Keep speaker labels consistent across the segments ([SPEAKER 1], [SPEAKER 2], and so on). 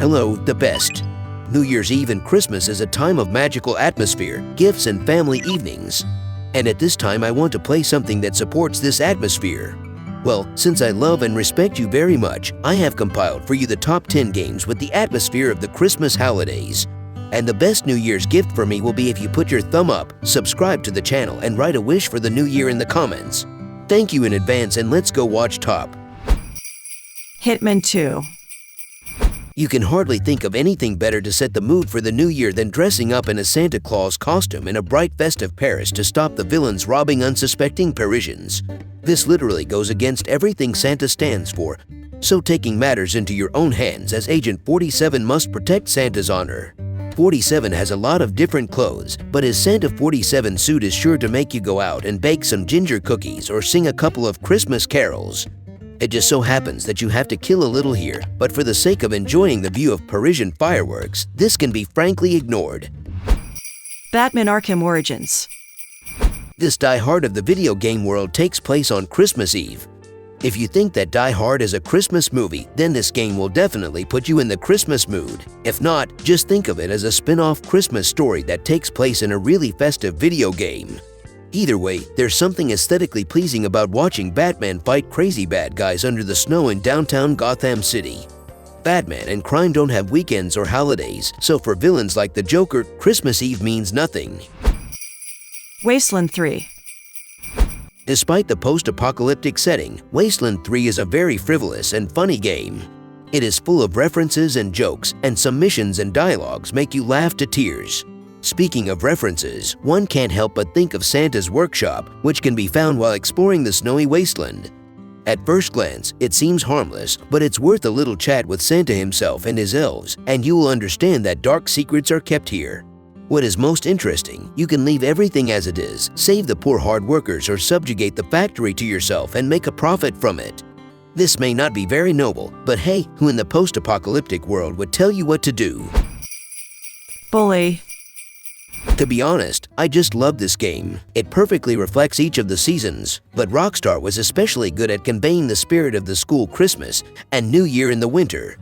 [SPEAKER 1] Hello, the best. New Year's Eve and Christmas is a time of magical atmosphere, gifts, and family evenings. And at this time, I want to play something that supports this atmosphere. Well, since I love and respect you very much, I have compiled for you the top 10 games with the atmosphere of the Christmas holidays. And the best New Year's gift for me will be if you put your thumb up, subscribe to the channel, and write a wish for the new year in the comments. Thank you in advance, and let's go watch top.
[SPEAKER 2] Hitman 2.
[SPEAKER 1] You can hardly think of anything better to set the mood for the new year than dressing up in a Santa Claus costume in a bright festive Paris to stop the villains robbing unsuspecting Parisians. This literally goes against everything Santa stands for, so taking matters into your own hands as Agent 47 must protect Santa's honor. 47 has a lot of different clothes, but his Santa 47 suit is sure to make you go out and bake some ginger cookies or sing a couple of Christmas carols. It just so happens that you have to kill a little here, but for the sake of enjoying the view of Parisian fireworks, this can be frankly ignored.
[SPEAKER 2] Batman Arkham Origins.
[SPEAKER 1] This Die Hard of the video game world takes place on Christmas Eve. If you think that Die Hard is a Christmas movie, then this game will definitely put you in the Christmas mood. If not, just think of it as a spin-off Christmas story that takes place in a really festive video game. Either way, there's something aesthetically pleasing about watching Batman fight crazy bad guys under the snow in downtown Gotham City. Batman and crime don't have weekends or holidays, so for villains like the Joker, Christmas Eve means nothing.
[SPEAKER 2] Wasteland 3.
[SPEAKER 1] Despite the post-apocalyptic setting, Wasteland 3 is a very frivolous and funny game. It is full of references and jokes, and some missions and dialogues make you laugh to tears. Speaking of references, one can't help but think of Santa's workshop, which can be found while exploring the snowy wasteland. At first glance, it seems harmless, but it's worth a little chat with Santa himself and his elves, and you will understand that dark secrets are kept here. What is most interesting, you can leave everything as it is, save the poor hard workers, or subjugate the factory to yourself and make a profit from it. This may not be very noble, but hey, who in the post-apocalyptic world would tell you what to do?
[SPEAKER 2] Bully.
[SPEAKER 1] To be honest, I just love this game. It perfectly reflects each of the seasons, but Rockstar was especially good at conveying the spirit of the school Christmas and New Year in the winter.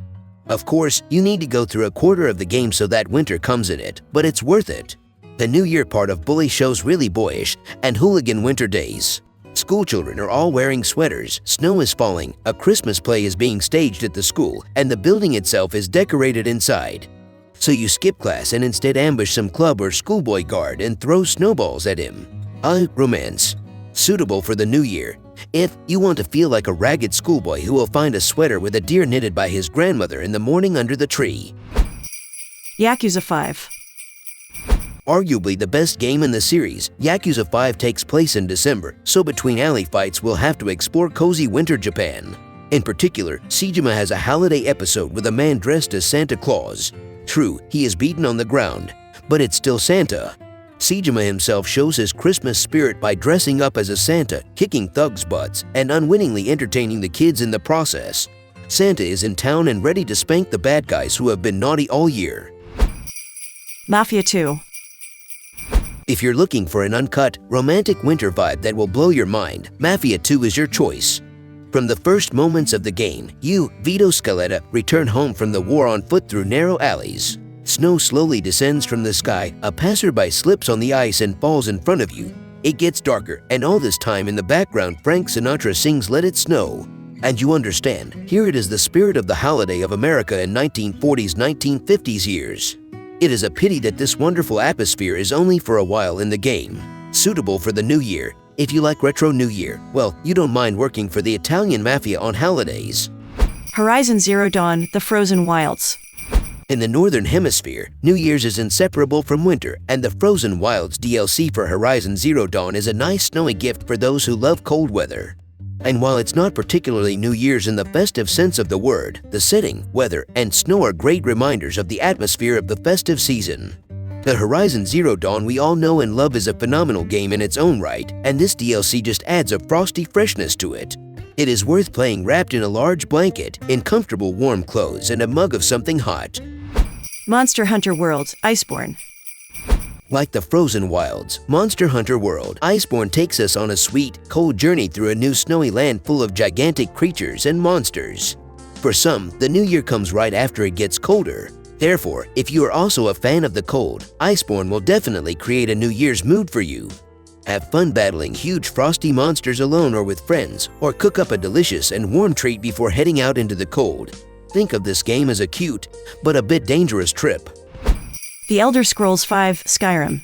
[SPEAKER 1] Of course, you need to go through a quarter of the game so that winter comes in it, but it's worth it. The New Year part of Bully shows really boyish and hooligan winter days. School children are all wearing sweaters, snow is falling, a Christmas play is being staged at the school, and the building itself is decorated inside. So you skip class and instead ambush some club or schoolboy guard and throw snowballs at him. Romance. Suitable for the new year. If you want to feel like a ragged schoolboy who will find a sweater with a deer knitted by his grandmother in the morning under the tree.
[SPEAKER 2] Yakuza 5.
[SPEAKER 1] Arguably the best game in the series, Yakuza 5 takes place in December, so between alley fights we'll have to explore cozy winter Japan. In particular, Sejima has a holiday episode with a man dressed as Santa Claus. True, he is beaten on the ground, but it's still Santa. Sejima himself shows his Christmas spirit by dressing up as a Santa, kicking thugs' butts, and unwittingly entertaining the kids in the process. Santa is in town and ready to spank the bad guys who have been naughty all year.
[SPEAKER 2] Mafia 2.
[SPEAKER 1] If you're looking for an uncut, romantic winter vibe that will blow your mind, Mafia 2 is your choice. From the first moments of the game, you, Vito Scaletta, return home from the war on foot through narrow alleys. Snow slowly descends from the sky, a passerby slips on the ice and falls in front of you. It gets darker, and all this time in the background Frank Sinatra sings Let It Snow. And you understand, here it is the spirit of the holiday of America in 1940s, 1950s years. It is a pity that this wonderful atmosphere is only for a while in the game. Suitable for the new year. If you like retro New Year, well, you don't mind working for the Italian Mafia on holidays.
[SPEAKER 2] Horizon Zero Dawn: The Frozen Wilds.
[SPEAKER 1] In the Northern Hemisphere, New Year's is inseparable from winter, and the Frozen Wilds DLC for Horizon Zero Dawn is a nice snowy gift for those who love cold weather. And while it's not particularly New Year's in the festive sense of the word, the setting, weather, and snow are great reminders of the atmosphere of the festive season. The Horizon Zero Dawn we all know and love is a phenomenal game in its own right, and this DLC just adds a frosty freshness to it. It is worth playing wrapped in a large blanket, in comfortable warm clothes, and a mug of something hot.
[SPEAKER 2] Monster Hunter World: Iceborne.
[SPEAKER 1] Like the Frozen Wilds, Monster Hunter World: Iceborne takes us on a sweet, cold journey through a new snowy land full of gigantic creatures and monsters. For some, the new year comes right after it gets colder. Therefore, if you are also a fan of the cold, Iceborne will definitely create a New Year's mood for you. Have fun battling huge frosty monsters alone or with friends, or cook up a delicious and warm treat before heading out into the cold. Think of this game as a cute, but a bit dangerous trip.
[SPEAKER 2] The Elder Scrolls V: Skyrim.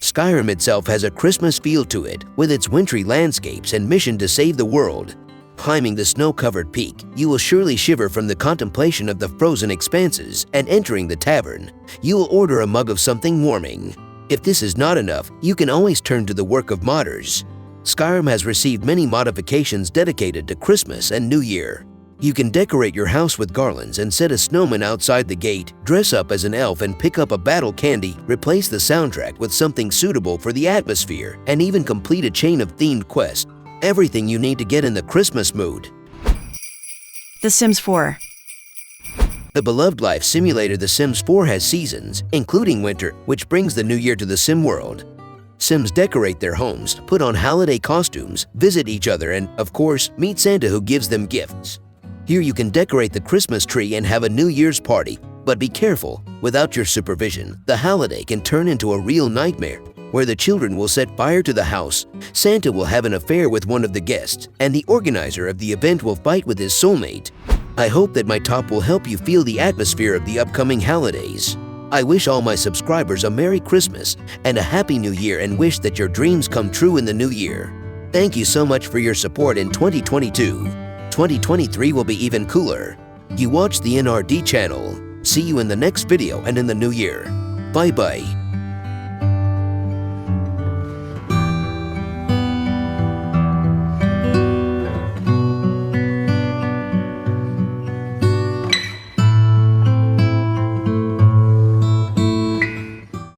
[SPEAKER 1] Skyrim itself has a Christmas feel to it, with its wintry landscapes and mission to save the world. Climbing the snow-covered peak, you will surely shiver from the contemplation of the frozen expanses, and entering the tavern, you will order a mug of something warming. If this is not enough, you can always turn to the work of modders. Skyrim has received many modifications dedicated to Christmas and New Year. You can decorate your house with garlands and set a snowman outside the gate, dress up as an elf and pick up a battle candy, replace the soundtrack with something suitable for the atmosphere, and even complete a chain of themed quests. Everything you need to get in the Christmas mood.
[SPEAKER 2] The Sims 4.
[SPEAKER 1] The beloved life simulator The Sims 4 has seasons, including winter, which brings the new year to the Sim world. Sims decorate their homes, put on holiday costumes, visit each other, and, of course, meet Santa who gives them gifts. Here you can decorate the Christmas tree and have a New Year's party, but be careful. Without your supervision, the holiday can turn into a real nightmare, where the children will set fire to the house, Santa will have an affair with one of the guests, and the organizer of the event will fight with his soulmate. I hope that my top will help you feel the atmosphere of the upcoming holidays. I wish all my subscribers a Merry Christmas and a Happy New Year, and wish that your dreams come true in the new year. Thank you so much for your support in 2022. 2023 will be even cooler. You watched the NRD channel. See you in the next video and in the new year. Bye bye.